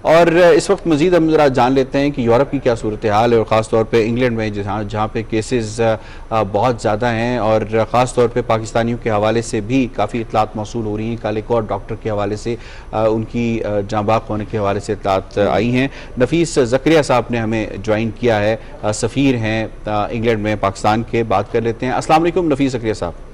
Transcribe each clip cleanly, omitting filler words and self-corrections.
اور اس وقت مزید ہم ذرا جان لیتے ہیں کہ یورپ کی کیا صورتحال ہے، اور خاص طور پہ انگلینڈ میں جہاں پہ کیسز بہت زیادہ ہیں، اور خاص طور پہ پاکستانیوں کے حوالے سے بھی کافی اطلاعات موصول ہو رہی ہیں۔ کل ایک اور ڈاکٹر کے حوالے سے ان کی جاں بحق ہونے کے حوالے سے اطلاعات آئی ہیں۔ نفیس زکریا صاحب نے ہمیں جوائن کیا ہے، سفیر ہیں انگلینڈ میں پاکستان کے۔ بات کر لیتے ہیں۔ السلام علیکم نفیس زکریا صاحب۔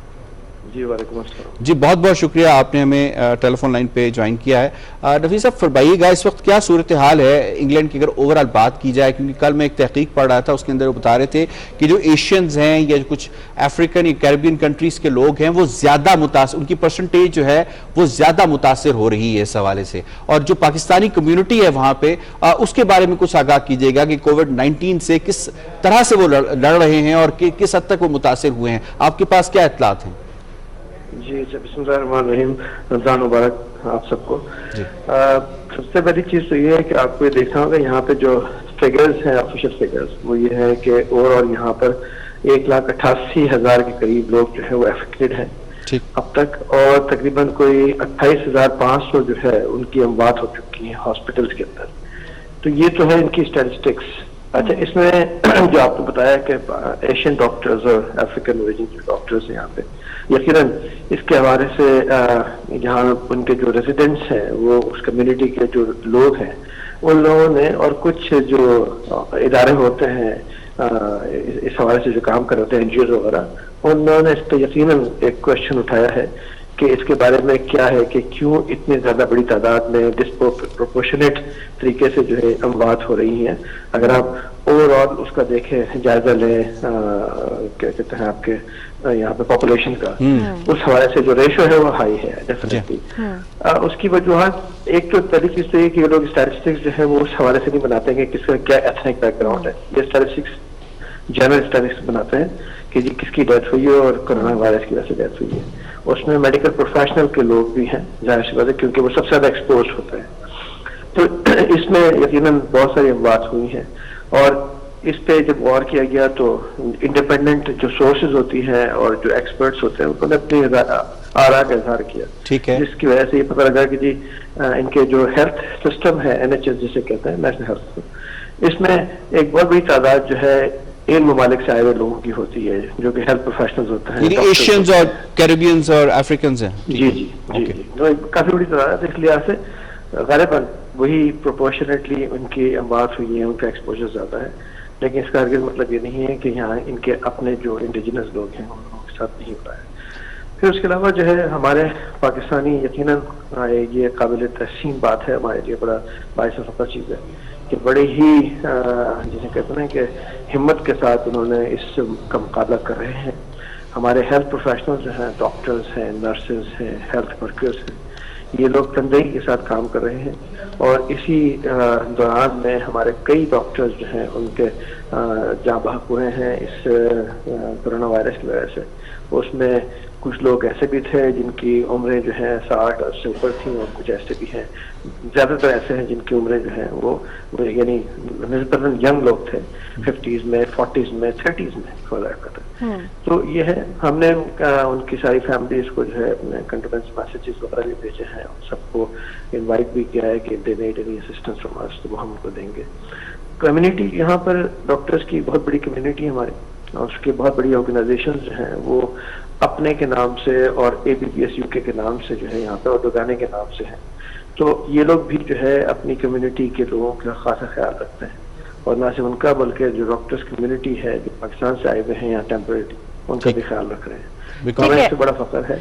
جی وعلیکم السلام۔ جی بہت بہت شکریہ، آپ نے ہمیں ٹیلی فون لائن پہ جوائن کیا ہے۔ نفیس صاحب فرمائیے گا اس وقت کیا صورتحال ہے انگلینڈ کی، اگر اوورآل بات کی جائے، کیونکہ کل میں ایک تحقیق پڑھ رہا تھا، اس کے اندر وہ بتا رہے تھے کہ جو ایشینز ہیں یا کچھ افریقن یا کیریبین کنٹریز کے لوگ ہیں وہ زیادہ متاثر، ان کی پرسنٹیج جو ہے وہ زیادہ متاثر ہو رہی ہے اس حوالے سے، اور جو پاکستانی کمیونٹی ہے وہاں پہ اس کے بارے میں کچھ آگاہ کیجیے گا کہ کووڈ-19 سے کس طرح سے وہ لڑ رہے ہیں اور کس حد تک وہ متاثر ہوئے ہیں۔ آپ کے پاس کیا اطلاعات ہیں؟ جی بسم اللہ الرحمن الرحیم، رمضان مبارک آپ سب کو۔ سب سے پہلی چیز تو یہ ہے کہ آپ کو یہ دیکھنا ہوگا یہاں پہ جو فگرز ہیں، آفیشیل فگرز، وہ یہ ہے کہ اوور آل یہاں پر 1,88,000 کے قریب لوگ جو ہے وہ افیکٹڈ ہیں اب تک، اور تقریباً کوئی 28,500 جو ہے ان کی اموات ہو چکی ہیں ہاسپٹلز کے اندر۔ تو یہ تو ہے ان کی اسٹیٹسٹکس۔ اچھا، اس میں جو آپ نے بتایا کہ ایشین ڈاکٹرز اور افریقن اوریجن کے ڈاکٹرز ہیں یہاں پہ، یقیناً اس کے حوالے سے یہاں ان کے جو ریزیڈنٹس ہیں، وہ اس کمیونٹی کے جو لوگ ہیں، ان لوگوں نے اور کچھ جو ادارے ہوتے ہیں اس حوالے سے جو کام کر رہے ہیں، NGOs وغیرہ، ان لوگوں نے اس پہ یقیناً ایک کوشچن اٹھایا ہے کہ اس کے بارے میں کیا ہے کہ کیوں اتنی زیادہ بڑی تعداد میں ڈسپروپورشنیٹ طریقے سے جو ہے اموات ہو رہی ہیں۔ اگر آپ اوور آل اس کا دیکھیں، جائزہ لیں، کیا کہتے ہیں آپ کے یہاں پہ پاپولیشن کا، اس حوالے سے جو ریشو ہے وہ ہائی ہے ڈیفینیٹلی۔ اس کی وجوہات، ایک تو پہلی چیز تو یہ کہ یہ لوگ اسٹیٹسٹکس جو ہے وہ اس حوالے سے نہیں بناتے ہیں کہ کس کا کیا ایتھنک بیک گراؤنڈ ہے۔ یہ اسٹیٹسٹکس جنرل اسٹیٹسٹکس بناتے ہیں کہ جی کس کی ڈیتھ ہوئی ہے اور کورونا وائرس کی وجہ سے ڈیتھ ہوئی ہے۔ اس میں میڈیکل پروفیشنل کے لوگ بھی ہیں، ظاہر سی بات ہے، کیونکہ وہ سب سے زیادہ ایکسپوز ہوتے ہیں۔ تو اس میں یقیناً بہت ساری اموات ہوئی ہیں، اور اس پہ جب غور کیا گیا تو انڈیپینڈنٹ جو سورسز ہوتی ہیں اور جو ایکسپرٹس ہوتے ہیں انہوں نے اپنی آراء کا اظہار کیا، جس کی وجہ سے یہ پتہ لگا کہ جی ان کے جو ہیلتھ سسٹم ہے، NHS جسے کہتے ہیں، نیشنل ہیلتھ سسٹم، اس میں ایک بہت بڑی تعداد جو ہے ان ممالک سے آئے ہوئے لوگوں کی ہوتی ہے، جو کہ ہیلتھ پروفیشنلز ہوتے ہیں، یعنی ایشینز اور کیریبینز اور افریقنز ہیں۔ جی کافی بڑی تعداد ہے۔ اس لحاظ سے غالباً وہی پروپورشنیٹلی ان کی اموات ہوئی ہیں، ان کا ایکسپوجر زیادہ ہے، لیکن اس کا ہرگز مطلب یہ نہیں ہے کہ یہاں ان کے اپنے جو انڈیجنس لوگ ہیں ان لوگوں کے ساتھ نہیں ہو رہا ہے۔ پھر اس کے علاوہ جو ہے ہمارے پاکستانی، یقیناً یہ قابل تحسین بات ہے، ہمارے لیے بڑا باعث فخر چیز ہے کہ بڑے ہی جسے کہتے ہیں کہ ہمت کے ساتھ انہوں نے اس کا مقابلہ کر رہے ہیں۔ ہمارے ہیلتھ پروفیشنل جو ہیں، ڈاکٹرز ہیں، نرسز ہیں، ہیلتھ ورکرز ہیں، یہ لوگ تندہی کے ساتھ کام کر رہے ہیں، اور اسی دوران میں ہمارے کئی ڈاکٹرز جو ہیں ان کے جاں بحق ہوئے ہیں اس کورونا وائرس کی وجہ سے۔ اس میں کچھ لوگ ایسے بھی تھے جن کی عمریں جو ہیں 60 سے اوپر تھیں، اور کچھ ایسے بھی ہیں، زیادہ تر ایسے ہیں جن کی عمریں جو ہیں وہ یعنی نسبتاً ینگ لوگ تھے، 50s میں، 40s میں، 30s میں تو یہ ہے۔ ہم نے ان کی ساری فیملیز کو جو ہے اپنے کنڈولنس میسیجز وغیرہ بھی بھیجے ہیں، اور سب کو انوائٹ بھی کیا ہے کہ they need any assistance from us, تو وہ ہم کو دیں گے۔ کمیونٹی یہاں پر ڈاکٹرز کی بہت بڑی کمیونٹی ہماری، اور اس کی بہت بڑی آرگنائزیشنز جو ہیں وہ اپنے کے نام سے اور APPS UK کے نام سے جو ہے یہاں پہ، اور دوگانے کے نام سے ہیں۔ تو یہ لوگ بھی جو ہے اپنی کمیونٹی کے لوگوں کا خاصا خیال رکھتے ہیں، اور نہ صرف ان کا بلکہ جو ڈاکٹرز کمیونٹی ہے جو پاکستان سے آئے ہوئے ہیں یا ٹیمپریری، ان کا بھی خیال رکھ رہے ہیں۔ ہمیں اس سے بڑا فخر ہے۔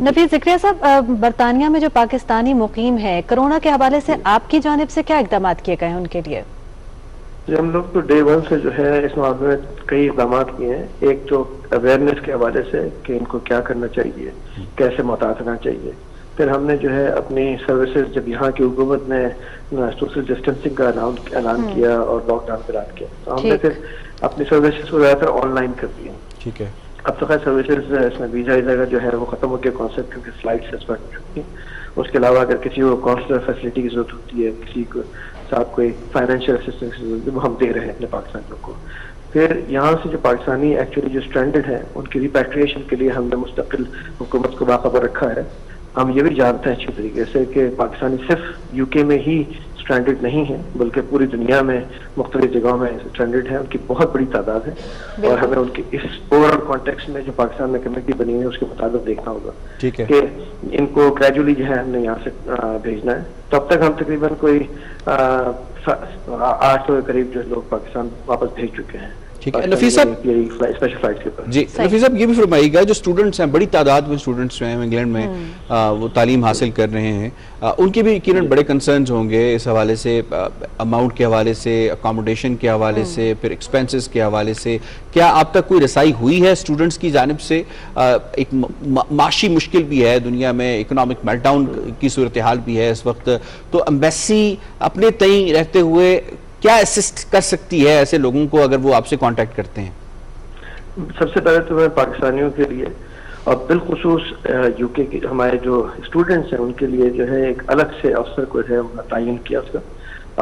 نفیس زکریا صاحب، برطانیہ میں جو پاکستانی مقیم ہے، کرونا کے حوالے سے آپ کی جانب سے کیا اقدامات کیے گئے ہیں ان کے لیے؟ ہم لوگ تو ڈے 1 سے جو ہے اس معاملے میں کئی اقدامات کیے ہیں۔ ایک تو اویئرنیس کے حوالے سے کہ ان کو کیا کرنا چاہیے، کیسے محتاط رہنا چاہیے۔ پھر ہم نے جو ہے اپنی سروسز، جب یہاں کی حکومت نے سوشل ڈسٹینسنگ کا اعلان کیا اور لاک ڈاؤن کا اعلان کیا، تو ہم نے پھر اپنی سروسز کو زیادہ تر آن لائن کر دیا۔ ٹھیک ہے۔ اب تو خیر سروسز اس میں ویزا کا جو ہے وہ ختم ہو گیا کانسیپٹ، کیونکہ فلائٹس ایکسپائر ہو چکی ہیں۔ اس کے علاوہ اگر کسی کو کانسولر فیسلٹی کی ضرورت ہوتی ہے، کسی کو ساتھ کوئی فائنینشیل اسسٹنس کی ضرورت ہے، وہ ہم دے رہے ہیں اپنے پاکستانیوں کو۔ پھر یہاں سے جو پاکستانی ایکچولی جو اسٹرینڈڈ ہیں ان کی ریپیٹریشن کے لیے ہم نے مستقل حکومت کو باخبر رکھا ہے، ہم یہ بھی جانتے ہیں اچھی طریقے سے کہ پاکستانی صرف یو کے میں ہی اسٹرینڈڈ نہیں ہیں بلکہ پوری دنیا میں مختلف جگہوں میں اسٹرینڈڈ ہیں. ان کی بہت بڑی تعداد ہے اور ہمیں ان کی اس اوور آل کانٹیکسٹ میں جو پاکستان میں کمیٹی بنی ہوئی ہے اس کے مطابق دیکھنا ہوگا کہ ان کو گریجولی جو ہے ہم نے یہاں سے بھیجنا ہے. تو اب تک ہم تقریباً کوئی 800 کے قریب جو لوگ پاکستان واپس بھیج چکے ہیں. نفیس صاحب جی نفیس صاحب یہ بھی فرمائیے گا جو اسٹوڈنٹس ہیں بڑی تعداد میں اسٹوڈنٹس ہیں انگلینڈ میں وہ تعلیم حاصل کر رہے ہیں ان کے بھی یقیناً بڑے کنسرنز ہوں گے اس حوالے سے اماؤنٹ کے حوالے سے اکاموڈیشن کے حوالے سے پھر ایکسپینسز کے حوالے سے. کیا آپ تک کوئی رسائی ہوئی ہے اسٹوڈنٹس کی جانب سے؟ ایک معاشی مشکل بھی ہے دنیا میں, اکنامک میلٹ ڈاؤن کی صورتحال بھی ہے اس وقت, تو ایمبیسی اپنے تئیں رہتے ہوئے کیا اسسٹ کر سکتی ہے ایسے لوگوں کو اگر وہ آپ سے کانٹیکٹ کرتے ہیں؟ سب سے پہلے تو میں پاکستانیوں کے لیے اور بالخصوص یو کے کے ہمارے جو اسٹوڈنٹس ہیں ان کے لیے جو ہے ایک الگ سے افسر کو ہے تعین کیا اس کا,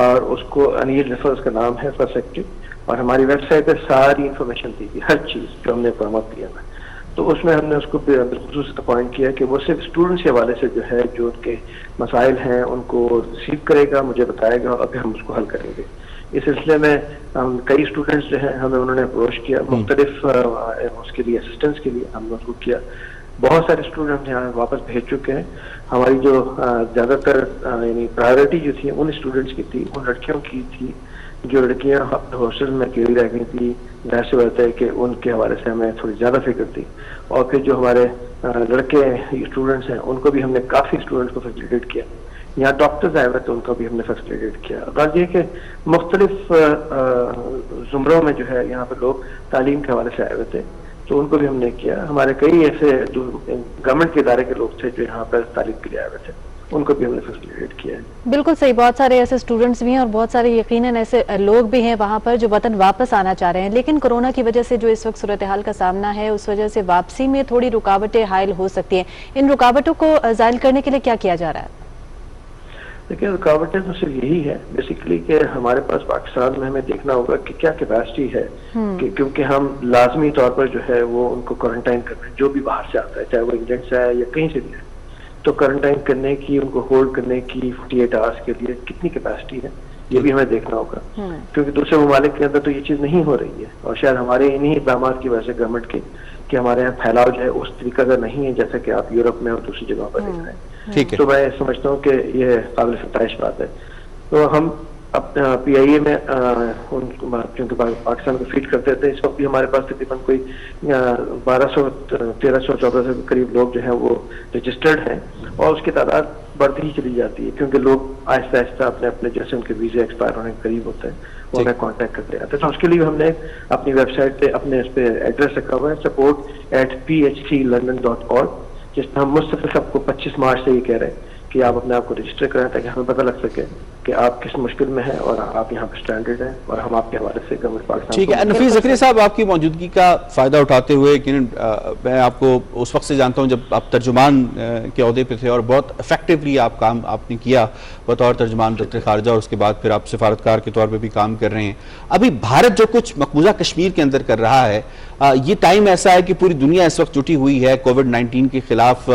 اور اس کو انیل رفر اس کا نام ہے, فرسٹ سیکرٹری, اور ہماری ویب سائٹ پہ ساری انفارمیشن دی تھی ہر چیز جو ہم نے پروموٹ کیا ہے. تو اس میں ہم نے اس کو بالخصوص اپوائنٹ کیا کہ وہ صرف اسٹوڈنٹس کے حوالے سے جو ہے جو ان کے مسائل ہیں ان کو ریسیو کرے گا, مجھے بتائے گا اور پھر ہم اس کو حل کریں گے. اس سلسلے میں ہم کئی اسٹوڈنٹس جو ہیں ہمیں انہوں نے اپروچ کیا مختلف اس کے لیے اسسٹنس کے لیے ہم نے اس کو کیا. بہت سارے اسٹوڈنٹ یہاں واپس بھیج چکے ہیں. ہماری جو زیادہ تر یعنی پرائیورٹی جو تھی ان اسٹوڈنٹس کی تھی, ان لڑکیوں کی تھی جو لڑکیاں ہاسٹل میں اکیلی رہ گئی تھی. ظاہر سی بات ہے کہ ان کے حوالے سے ہمیں تھوڑی زیادہ فکر تھی. اور پھر جو ہمارے لڑکے اسٹوڈنٹس ہیں ان کو بھی ہم نے کافی اسٹوڈنٹس کو فیسیلیٹیٹ کیا. یہاں ڈاکٹرز آئے ہوئے تو ان کو بھی ہم نے فیسیلیٹیٹ کیا. اور یہ کہ مختلف زمروں میں جو ہے یہاں پہ لوگ تعلیم کے حوالے سے آئے ہوئے تھے تو ان کو بھی ہم نے کیا. ہمارے کئی ایسے گورنمنٹ کے ادارے کے لوگ تھے جو یہاں پر تعلیم کے لیے آئے ہوئے تھے, ان کو بھی ہم نے فیسیلیٹیٹ کیا ہے. بالکل صحیح, بہت سارے ایسے اسٹوڈنٹس بھی ہیں اور بہت سارے یقیناً ایسے لوگ بھی ہیں وہاں پر جو وطن واپس آنا چاہ رہے ہیں, لیکن کورونا کی وجہ سے جو اس وقت صورتحال کا سامنا ہے اس وجہ سے واپسی میں تھوڑی رکاوٹیں حائل ہو سکتی ہیں. ان رکاوٹوں کو زائل کرنے کے لیے کیا کیا جا رہا ہے؟ دیکھیں رکاوٹیں تو صرف یہی ہے بیسیکلی کہ ہمارے پاس پاکستان میں ہمیں دیکھنا ہوگا کہ کیا کیپیسٹی ہے, کیونکہ ہم لازمی طور پر جو ہے وہ ان کو کوارنٹائن کرنا ہے جو بھی باہر سے آتا ہے, چاہے وہ انگلینڈ سے آئے یا کہیں سے بھی ہے, تو کوارنٹائن کرنے کی ان کو ہولڈ کرنے کی 48 آورس کے لیے کتنی کیپیسٹی ہے یہ بھی ہمیں دیکھنا ہوگا. کیونکہ دوسرے ممالک کے اندر تو یہ چیز نہیں ہو رہی ہے اور شاید ہمارے انہی اقدامات کی وجہ سے گورنمنٹ کے کہ ہمارے یہاں پھیلاؤ جو ہے اس طریقہ کا نہیں ہے جیسا کہ آپ یورپ میں اور دوسری جگہوں پر دیکھ رہے ہیں. تو میں سمجھتا ہوں کہ یہ قابل ستائش بات ہے. تو ہم پی آئی اے میں چونکہ پاکستان کو فیڈ کرتے تھے, اس وقت بھی ہمارے پاس تقریباً کوئی 1200 1300 1400 کے قریب لوگ جو ہیں وہ رجسٹرڈ ہیں اور اس کی تعداد بڑھتی ہی چلی جاتی ہے کیونکہ لوگ آہستہ آہستہ اپنے اپنے جیسے ان کے ویزے ایکسپائر ہونے کے قریب ہوتے ہیں وہ ہمیں کانٹیکٹ کرتے آتے ہیں. تو اس کے لیے ہم نے اپنی ویب سائٹ پہ اپنے اس پہ ایڈریس رکھا ہوا ہے support@phclondon.org, جس میں ہم مستقل سب کو 25 مارچ سے یہ کہہ رہے ہیں کہ آپ اپنے آپ کو رجسٹر کریں تاکہ ہمیں پتہ لگ سکے کہ آپ کس مشکل میں ہیں اور آپ یہاں پہ اسٹینڈرڈ ہیں اور ہم آپ کے حوالے سے گورنمنٹ پاکستان. ٹھیک ہے نفیس زکریا صاحب, آپ کی موجودگی کا فائدہ اٹھاتے ہوئے میں آپ کو اس وقت سے جانتا ہوں جب آپ ترجمان کے عہدے پہ تھے اور بہت افیکٹولی آپ نے کیا بطور ترجمان دفتر خارجہ, اور اس کے بعد پھر آپ سفارتکار کے طور پہ بھی کام کر رہے ہیں. ابھی بھارت جو کچھ مقبوضہ کشمیر کے اندر کر رہا ہے, یہ ٹائم ایسا ہے کہ پوری دنیا اس وقت جٹی ہوئی ہے کووڈ-19 کے خلاف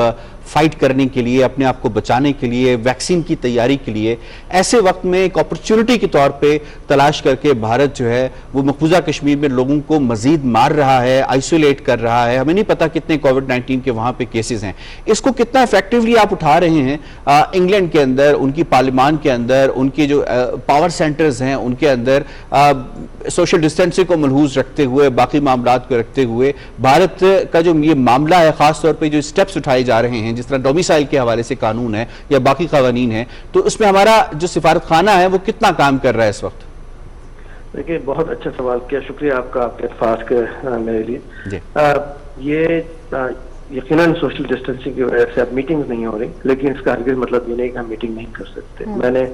فائٹ کرنے کے لیے, اپنے آپ کو بچانے کے لیے, ویکسین کی تیاری کے لیے. ایسے وقت میں ایک اپرچونٹی کے طور پہ تلاش کر کے بھارت جو ہے وہ مقبوضہ کشمیر میں لوگوں کو مزید مار رہا ہے, آئسولیٹ کر رہا ہے. ہمیں نہیں پتا کتنے کووڈ-19 کے وہاں پہ کیسز ہیں. اس کو کتنا افیکٹولی آپ اٹھا رہے ہیں انگلینڈ کے اندر, ان کی پارلیمان کے اندر, ان کے جو پاور سینٹرز ہیں ان کے اندر, سوشل ڈسٹینسنگ کو ملحوظ رکھتے ہوئے, باقی معاملات کو رکھتے ہوئے بھارت کا جو یہ معاملہ ہے, خاص طور پہ جو سٹیپس اٹھائے جا رہے ہیں جس طرح ڈومیسائل کے حوالے سے قانون ہے یا باقی قوانین ہیں, تو اس میں ہمارا جو سفارت خانہ ہے وہ کتنا کام کر رہا ہے اس وقت؟ دیکھیے بہت اچھا سوال کیا, شکریہ آپ کا, آپ کے الفاظ کے میرے لیے. یہ یقیناً سوشل ڈسٹینسنگ کی وجہ سے اب میٹنگز نہیں ہو رہی, لیکن اس کا ہرگز مطلب یہ نہیں کہ ہم میٹنگ نہیں کر سکتے. میں نے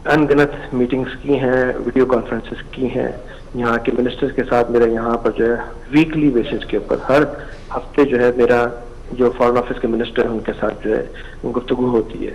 ان گنت میٹنگز کی ہیں, ویڈیو کانفرنسز کی ہیں یہاں کے منسٹرز کے ساتھ. میرا یہاں پر جو ہے ویکلی بیسس کے اوپر ہر ہفتے جو ہے میرا جو فارن آفس کے منسٹر ہیں ان کے ساتھ جو ہے گفتگو ہوتی ہے.